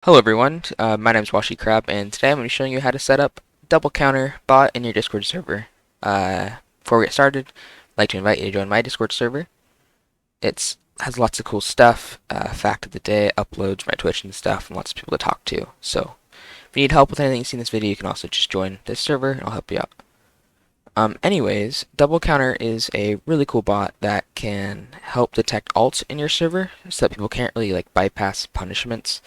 Hello everyone, my name is WashyCrab, and today I'm going to be showing you how to set up double counter bot in your Discord server. Before we get started, I'd like to invite you to join my Discord server. It has lots of cool stuff, fact of the day, uploads, my Twitch and stuff, and lots of people to talk to. So if you need help with anything you see in this video, you can also just join this server and I'll help you out. Anyways, double counter is a really cool bot that can help detect alts in your server so that people can't really bypass punishments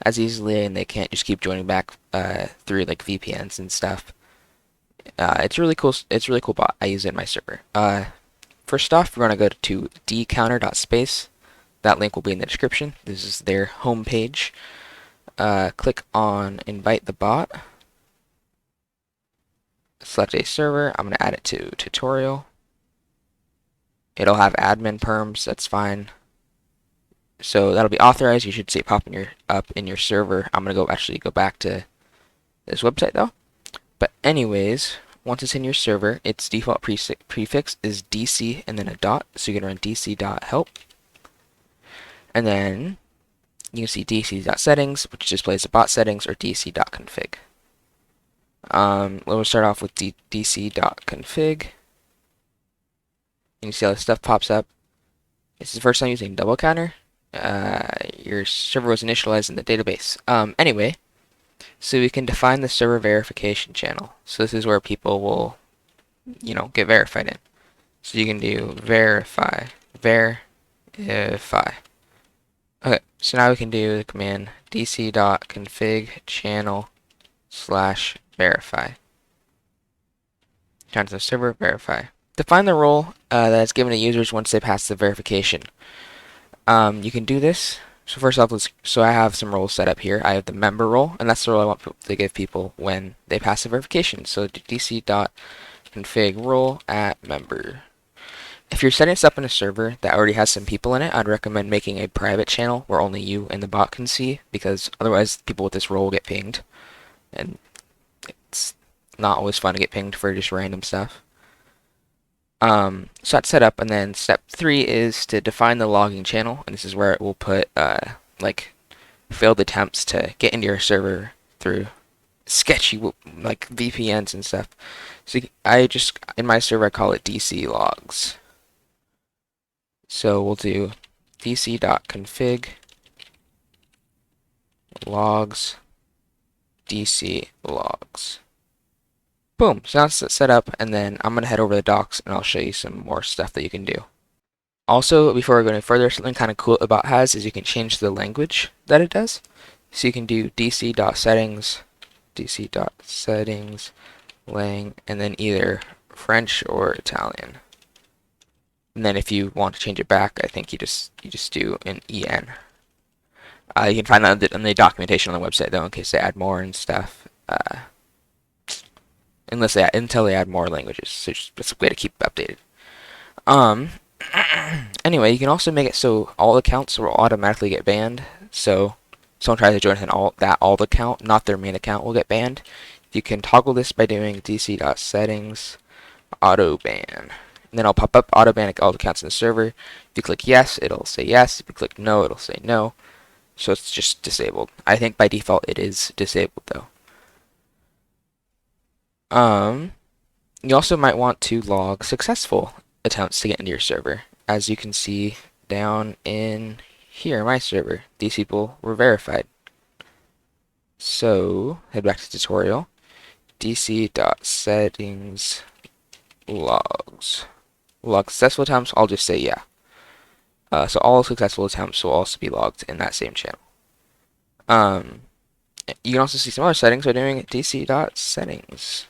as easily, and they can't just keep joining back through like VPNs and stuff. It's really cool. It's really cool bot. I use it in my server. First off, we're gonna go to dcounter.space. That link will be in the description. This is their homepage. Click on invite the bot. Select a server. I'm gonna add it to tutorial. It'll have admin perms. That's fine. So that'll be authorized. You should see it pop in your server. I'm gonna actually go back to this website though. But anyways, once it's in your server, its default prefix is DC and then a dot. So you can run dc.help. And then you can see dc.settings, which displays the bot settings, or dc.config. We'll start off with dc.config. You see how this stuff pops up. This is the first time using double counter. Your server was initialized in the database. Anyway, so we can define the server verification channel. So this is where people will, get verified in. So you can do verify. Okay, so now we can do the command dc.config channel/verify. Turn to the server, verify. Define the role that is given to users once they pass the verification. You can do this. So first off, so I have some roles set up here. I have the member role, and that's the role I want to give people when they pass the verification. So dc.config role at member. If you're setting this up in a server that already has some people in it, I'd recommend making a private channel where only you and the bot can see, because otherwise people with this role will get pinged, and it's not always fun to get pinged for just random stuff. So that's set up, and then step 3 is to define the logging channel, and this is where it will put like failed attempts to get into your server through sketchy VPNs and stuff. So in my server I call it DC logs. So we'll do dc.config logs DC logs. Boom, so now it's set up, and then I'm going to head over to the docs and I'll show you some more stuff that you can do. Also, before we go any further, something kind of cool about has is you can change the language that it does. So you can do dc.settings, lang, and then either French or Italian. And then if you want to change it back, I think you just do an en. You can find that in the documentation on the website though, in case they add more and stuff. Until they add more languages, so it's a way to keep updated. Anyway, you can also make it so all accounts will automatically get banned. So someone tries to join an alt account, not their main account, will get banned. You can toggle this by doing dc.settings auto ban, and then it'll pop up auto ban all accounts in the server. If you click yes, it'll say yes. If you click no, it'll say no. So it's just disabled. I think by default it is disabled though. You also might want to log successful attempts to get into your server. As you can see down in here, my server, these people were verified. So head back to tutorial, dc.settings logs. Log successful attempts, I'll just say yeah. So all successful attempts will also be logged in that same channel. You can also see some other settings by doing dc.settings.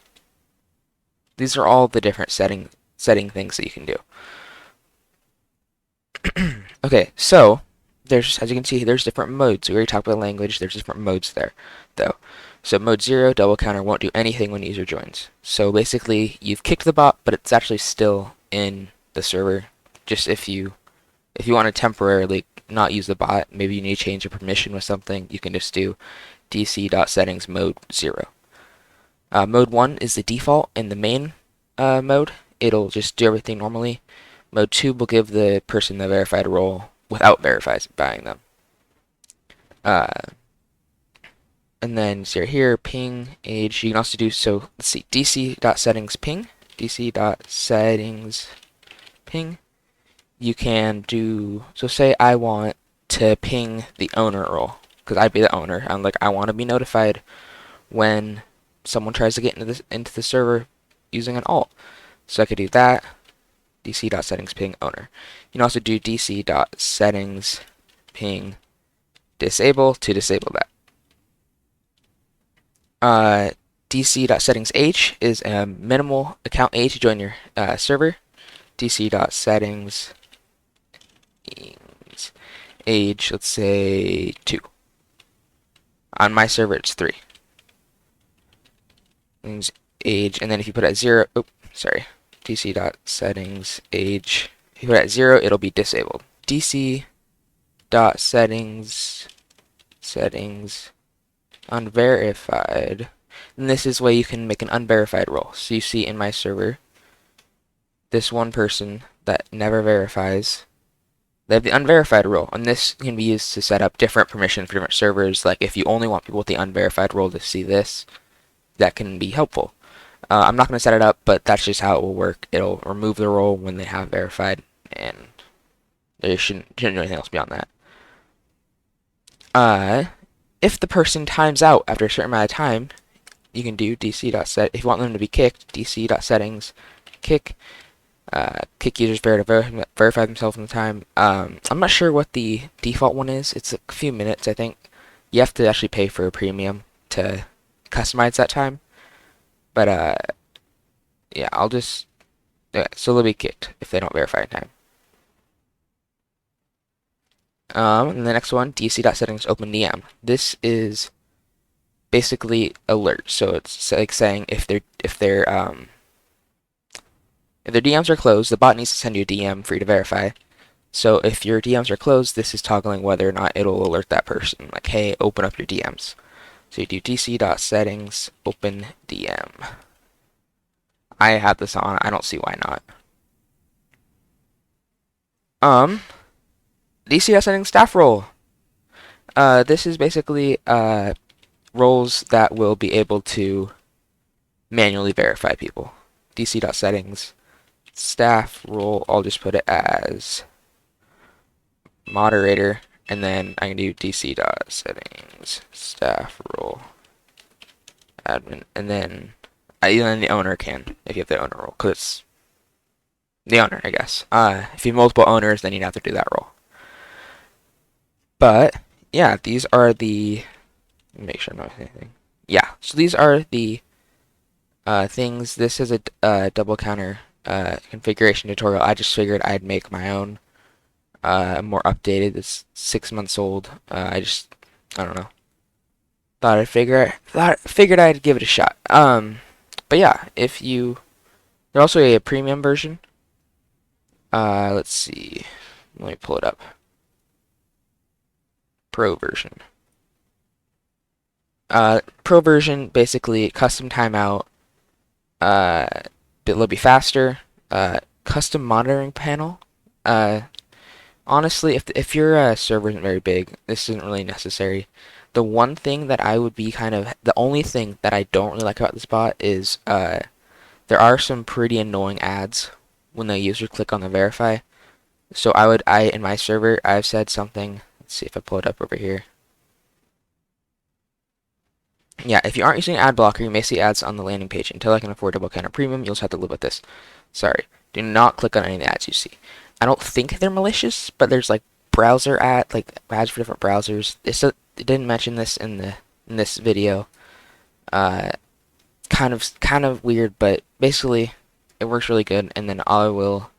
These are all the different setting things that you can do. Okay, so as you can see, there's different modes. We already talked about language. There's different modes there, though. So mode 0, double counter, won't do anything when the user joins. So basically, you've kicked the bot, but it's actually still in the server. Just if you want to temporarily not use the bot, maybe you need to change a permission with something, you can just do dc.settings mode 0. Mode 1 is the default in the main mode. It'll just do everything normally. Mode 2 will give the person the verified role without verifying them. and then see right here, ping age. You can also do, so let's see, dc.settings ping, dc.settings ping. You can do, so say I want to ping the owner role, because I'd be the owner. I'm like, I want to be notified when someone tries to get into the server using an alt. So I could do that, dc.settings ping owner. You can also do dc.settings ping disable to disable that. dc.settings h is a minimal account age to join your server. dc.settings age, let's say 2. On my server, it's 3. Age, and then if you put it at 0, dc.settings age. If you put it at 0, it'll be disabled. dc.settings unverified. And this is where you can make an unverified role. So you see in my server, this one person that never verifies, they have the unverified role, and this can be used to set up different permissions for different servers. Like if you only want people with the unverified role to see this, that can be helpful. I'm not going to set it up, but that's just how it will work. It'll remove the role when they have verified, and there shouldn't do anything else beyond that. If the person times out after a certain amount of time, you can do dc.set. If you want them to be kicked, dc.settings kick. Kick users to verify themselves in the time. I'm not sure what the default one is. It's a few minutes, I think. You have to actually pay for a premium to customize that time. But yeah, I'll just so they'll be kicked if they don't verify in time. And the next one, dc.settings open DM. This is basically alert. So it's like saying if their DMs are closed, the bot needs to send you a DM for you to verify. So if your DMs are closed, this is toggling whether or not it'll alert that person. Like, hey, open up your DMs. So you do dc.settings open DM. I have this on. I don't see why not. dc.settings staff role. This is basically roles that will be able to manually verify people. dc.settings staff role, I'll just put it as moderator, and then I can do dc.settings staff role admin, and then the owner can, if you have the owner role, because it's the owner, I guess. If you have multiple owners, then you'd have to do that role. But yeah, these are the, make sure I don't have anything. Yeah, so these are the things. This is a double counter configuration tutorial. I just figured I'd make my own more updated. It's 6 months old. I don't know. Figured I'd give it a shot. But yeah, there's also a premium version. Let's see. Let me pull it up. Pro version. Pro version, basically custom timeout. It'll be faster. Custom monitoring panel. Honestly, if your server isn't very big, this isn't really necessary. The one thing that I would be the only thing that I don't really like about this bot is there are some pretty annoying ads when the user click on the verify. So in my server, I've said something. Let's see if I pull it up over here. Yeah, if you aren't using an ad blocker, you may see ads on the landing page. Until I can afford double counter premium, you'll just have to live with this. Sorry. Do not click on any of the ads you see. I don't think they're malicious, but there's like ads for different browsers. It didn't mention this in this video. Kind of weird, but basically it works really good. And then I'll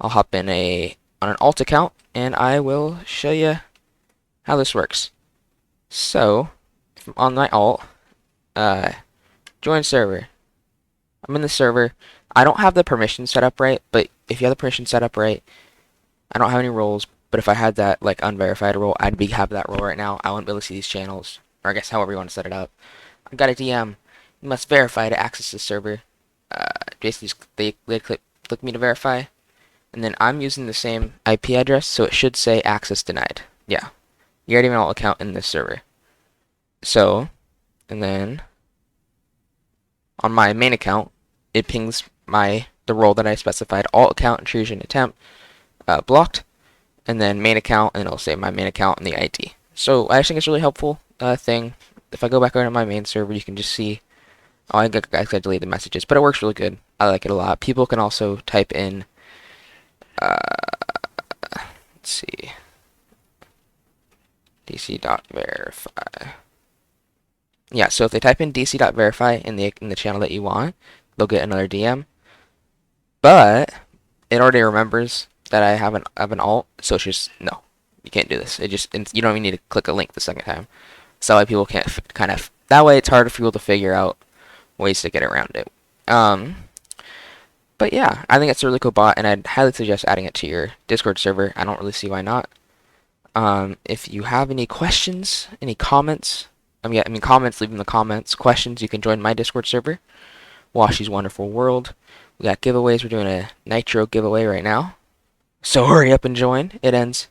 hop in on an alt account, and I will show you how this works. So on my alt, join server. I'm in the server. I don't have the permissions set up right, but if you have the permissions set up right, I don't have any roles. But if I had that like unverified role, I'd have that role right now. I wouldn't be able to see these channels, or I guess however you want to set it up. I've got a DM. You must verify to access the server. Basically, they click me to verify, and then I'm using the same IP address, so it should say access denied. Yeah, you already have an alt account in this server. So and then on my main account, it pings the role that I specified, alt account intrusion attempt blocked, and then main account, and it'll say my main account and the ID. So I just think it's a really helpful thing. If I go back over to my main server, you can just see. Oh, I gotta delete the messages, but it works really good. I like it a lot. People can also type in. Let's see. dc.verify. Yeah, so if they type in dc.verify in the channel that you want, they'll get another DM. But it already remembers that I have an alt, so it's just no, you can't do this. You don't even need to click a link the second time. So that way people can't that way it's harder for people to figure out ways to get around it. But yeah, I think it's a really cool bot, and I'd highly suggest adding it to your Discord server. I don't really see why not. If you have any questions, any comments, comments, leave them in the comments. Questions, you can join my Discord server, Washy's Wonderful World. We got giveaways. We're doing a Nitro giveaway right now, so hurry up and join. It ends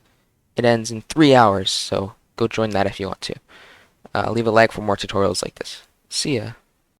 in 3 hours, so go join that if you want to. Leave a like for more tutorials like this. See ya.